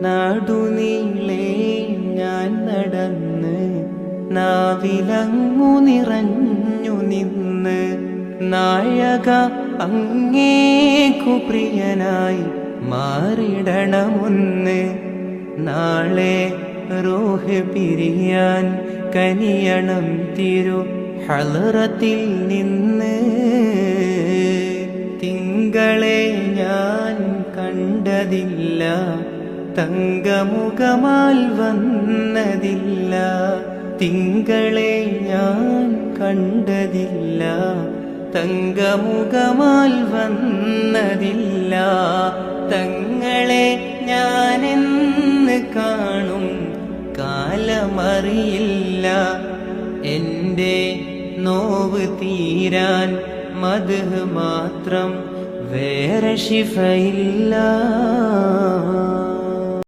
നാടുനീളെ ഞാൻ നടന്ന് നാവിലങ്ങു നിറഞ്ഞു നിന്ന് നായക അങ്ങേക്കു പ്രിയനായി മാറിടണമൊന്ന്. നാളെ റൂഹ് പിരിയാൻ കനിയണം തിരു ഹളറത്തിൽ നിന്ന്. തിങ്കളെ ഞാൻ കണ്ടതില്ല, തങ്കമുഖമാൽ വന്നതില്ല. തിങ്കളെ ഞാൻ കണ്ടതില്ല, തങ്കമുഖമാൽ വന്നതില്ല. തങ്ങളെ ഞാനെന്ന് കാണും കാലമറിയില്ല. എൻ്റെ നോവ് തീരാൻ മദ്ഹ് മാത്രം, വേറെ ശിഫയില്ല.